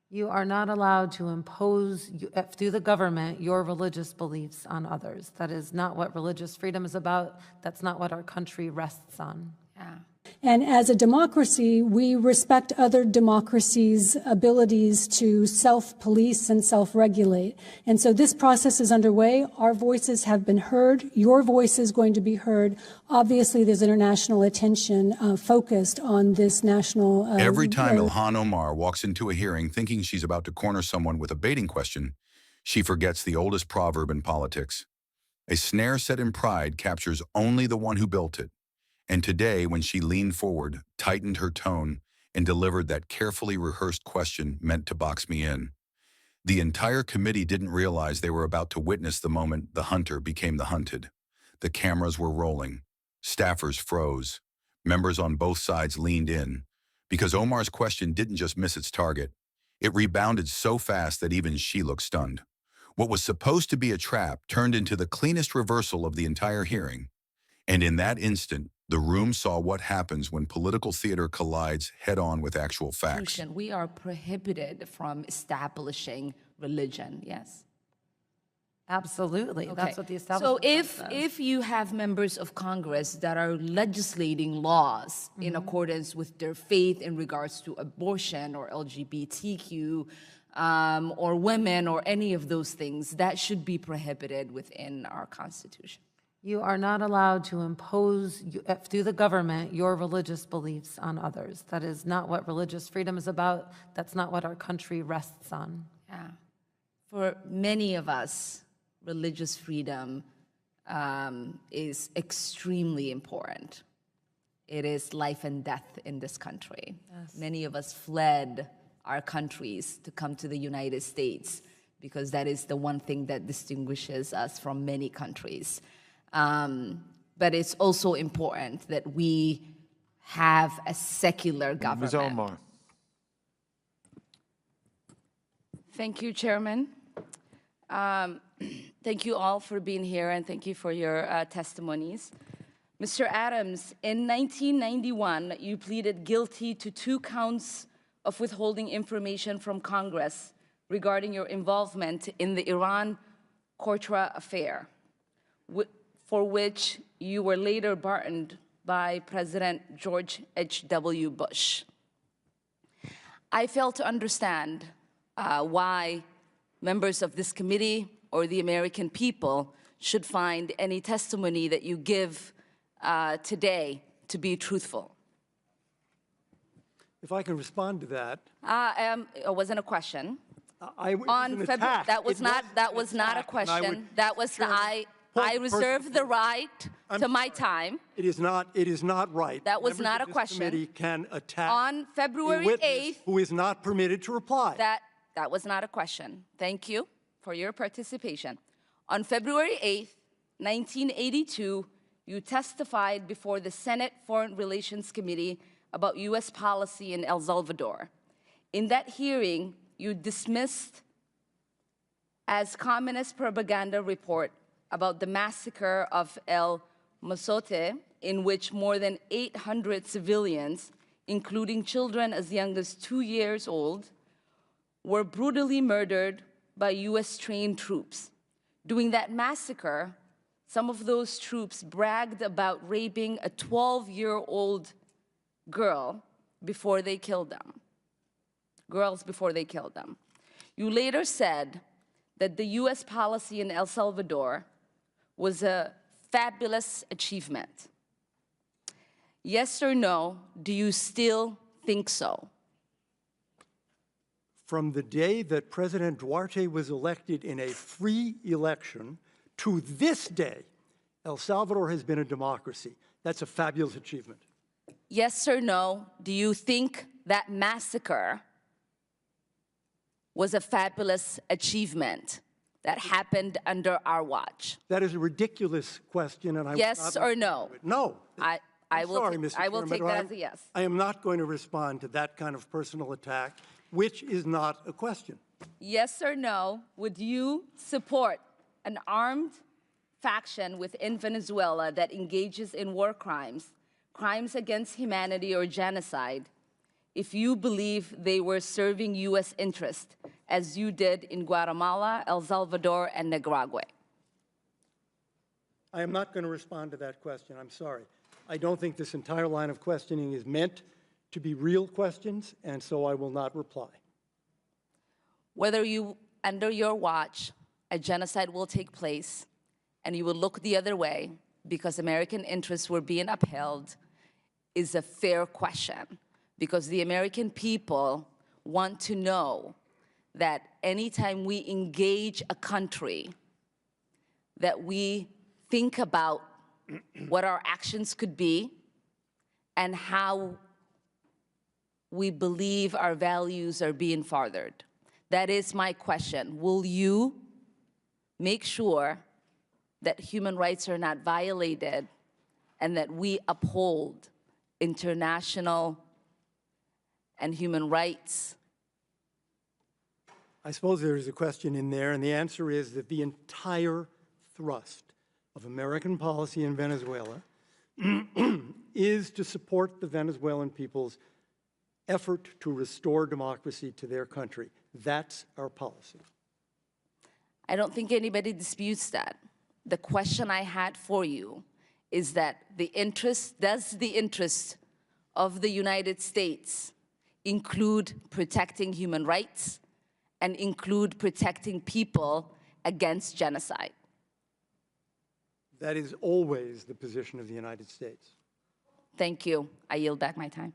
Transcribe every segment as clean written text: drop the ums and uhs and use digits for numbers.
You are not allowed to impose, through the government, your religious beliefs on others. That is not what religious freedom is about. That's not what our country rests on. Yeah. And as a democracy, we respect other democracies' abilities to self-police and self-regulate. And so this process is underway. Our voices have been heard. Your voice is going to be heard. Obviously, there's international attention focused on this national... Every time Ilhan Omar walks into a hearing thinking she's about to corner someone with a baiting question, she forgets the oldest proverb in politics. A snare set in pride captures only the one who built it. And today, when she leaned forward, tightened her tone, and delivered that carefully rehearsed question meant to box me in, the entire committee didn't realize they were about to witness the moment the hunter became the hunted. The cameras were rolling. Staffers froze. Members on both sides leaned in. Because Omar's question didn't just miss its target. It rebounded so fast that even she looked stunned. What was supposed to be a trap turned into the cleanest reversal of the entire hearing. And in that instant, the room saw what happens when political theater collides head-on with actual facts. We are prohibited from establishing religion, yes? Absolutely. Okay. That's what the establishment says. So if you have members of Congress that are legislating laws in accordance with their faith in regards to abortion or LGBTQ or women or any of those things, that should be prohibited within our Constitution. You are not allowed to impose, through the government, your religious beliefs on others. That is not what religious freedom is about. That's not what our country rests on. Yeah. For many of us, religious freedom is extremely important. It is life and death in this country. Yes. Many of us fled our countries to come to the United States because that is the one thing that distinguishes us from many countries. But it's also important that we have a secular government. Ms. Omar. Thank you, Chairman. Thank you all for being here, and thank you for your testimonies. Mr. Adams, in 1991, you pleaded guilty to 2 counts of withholding information from Congress regarding your involvement in the Iran-Contra affair, for which you were later pardoned by President George H.W. Bush. I fail to understand why members of this committee or the American people should find any testimony that you give today to be truthful. If I can respond to that. It wasn't a question. That was not a question. That was I reserve the right to my time. It is not right. That was not a question. Committee can attack on February a witness 8th, who is not permitted to reply. That was not a question. Thank you for your participation. On February 8th, 1982, you testified before the Senate Foreign Relations Committee about U.S. policy in El Salvador. In that hearing, you dismissed as communist propaganda report about the massacre of El Mozote, in which more than 800 civilians, including children as young as 2 years old, were brutally murdered by U.S.-trained troops. During that massacre, some of those troops bragged about raping a 12-year-old girl before they killed them. Girls before they killed them. You later said that the U.S. policy in El Salvador was a fabulous achievement. Yes or no, do you still think so? From the day that President Duarte was elected in a free election to this day, El Salvador has been a democracy. That's a fabulous achievement. Yes or no, do you think that massacre was a fabulous achievement that happened under our watch? That is a ridiculous question, and I yes or no? No. I will take that as a yes. I am not going to respond to that kind of personal attack, which is not a question. Yes or no, would you support an armed faction within Venezuela that engages in war crimes, crimes against humanity or genocide, if you believe they were serving U.S. interest, as you did in Guatemala, El Salvador, and Nicaragua? I am not going to respond to that question. I'm sorry. I don't think this entire line of questioning is meant to be real questions, and so I will not reply. Whether under your watch, a genocide will take place, and you will look the other way because American interests were being upheld, is a fair question, because the American people want to know that anytime we engage a country, that we think about what our actions could be and how we believe our values are being furthered. That is my question. Will you make sure that human rights are not violated and that we uphold international and human rights? I suppose there is a question in there, and the answer is that the entire thrust of American policy in Venezuela is to support the Venezuelan people's effort to restore democracy to their country. That's our policy. I don't think anybody disputes that. The question I had for you is that does the interest of the United States include protecting human rights and include protecting people against genocide? That is always the position of the United States. Thank you. I yield back my time.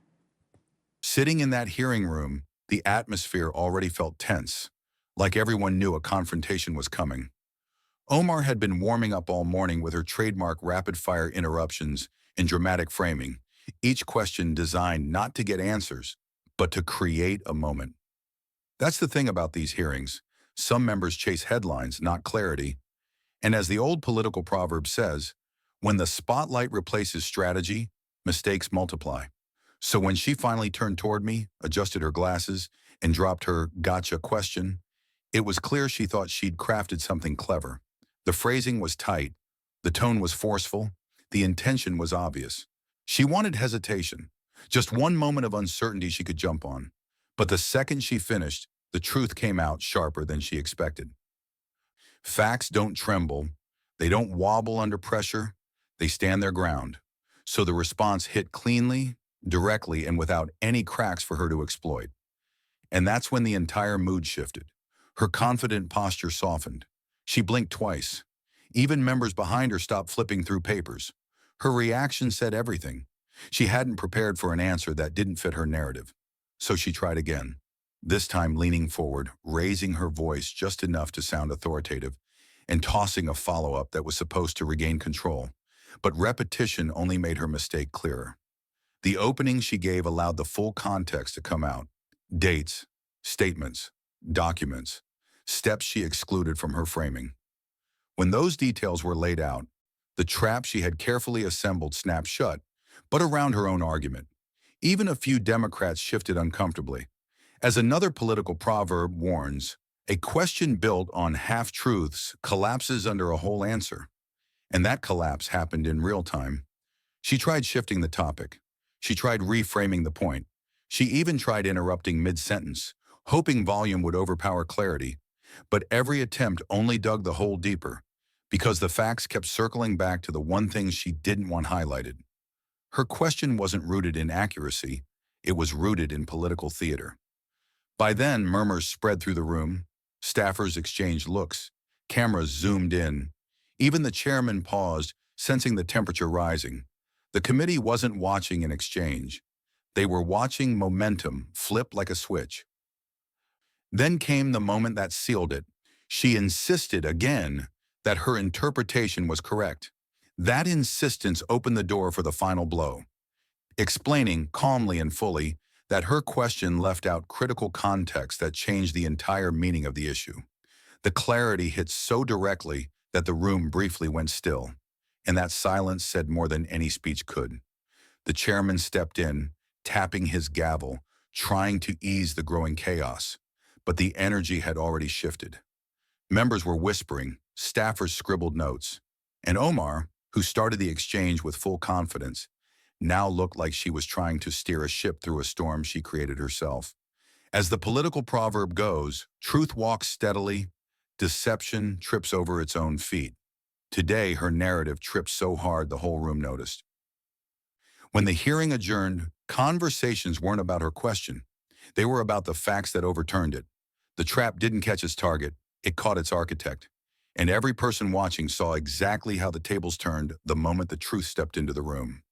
Sitting in that hearing room, the atmosphere already felt tense, like everyone knew a confrontation was coming. Omar had been warming up all morning with her trademark rapid-fire interruptions and dramatic framing, each question designed not to get answers, but to create a moment. That's the thing about these hearings. Some members chase headlines, not clarity. And as the old political proverb says, when the spotlight replaces strategy, mistakes multiply. So when she finally turned toward me, adjusted her glasses, and dropped her gotcha question, it was clear she thought she'd crafted something clever. The phrasing was tight, the tone was forceful, the intention was obvious. She wanted hesitation, just one moment of uncertainty she could jump on. But the second she finished, the truth came out sharper than she expected. Facts don't tremble, they don't wobble under pressure, they stand their ground. So the response hit cleanly, directly, and without any cracks for her to exploit. And that's when the entire mood shifted. Her confident posture softened. She blinked twice. Even members behind her stopped flipping through papers. Her reaction said everything. She hadn't prepared for an answer that didn't fit her narrative. So she tried again, this time leaning forward, raising her voice just enough to sound authoritative, and tossing a follow-up that was supposed to regain control. But repetition only made her mistake clearer. The opening she gave allowed the full context to come out. Dates, statements, documents, steps she excluded from her framing. When those details were laid out, the trap she had carefully assembled snapped shut, but around her own argument. Even a few Democrats shifted uncomfortably. As another political proverb warns, a question built on half-truths collapses under a whole answer. And that collapse happened in real time. She tried shifting the topic. She tried reframing the point. She even tried interrupting mid-sentence, hoping volume would overpower clarity. But every attempt only dug the hole deeper, because the facts kept circling back to the one thing she didn't want highlighted. Her question wasn't rooted in accuracy, it was rooted in political theater. By then, murmurs spread through the room, staffers exchanged looks, cameras zoomed in. Even the chairman paused, sensing the temperature rising. The committee wasn't watching an exchange. They were watching momentum flip like a switch. Then came the moment that sealed it. She insisted again that her interpretation was correct. That insistence opened the door for the final blow, explaining calmly and fully that her question left out critical context that changed the entire meaning of the issue. The clarity hit so directly that the room briefly went still, and that silence said more than any speech could. The chairman stepped in, tapping his gavel, trying to ease the growing chaos, but the energy had already shifted. Members were whispering, staffers scribbled notes, and Omar, who started the exchange with full confidence, now looked like she was trying to steer a ship through a storm she created herself. As the political proverb goes, truth walks steadily, deception trips over its own feet. Today, her narrative tripped so hard the whole room noticed. When the hearing adjourned, conversations weren't about her question. They were about the facts that overturned it. The trap didn't catch its target, it caught its architect. And every person watching saw exactly how the tables turned the moment the truth stepped into the room.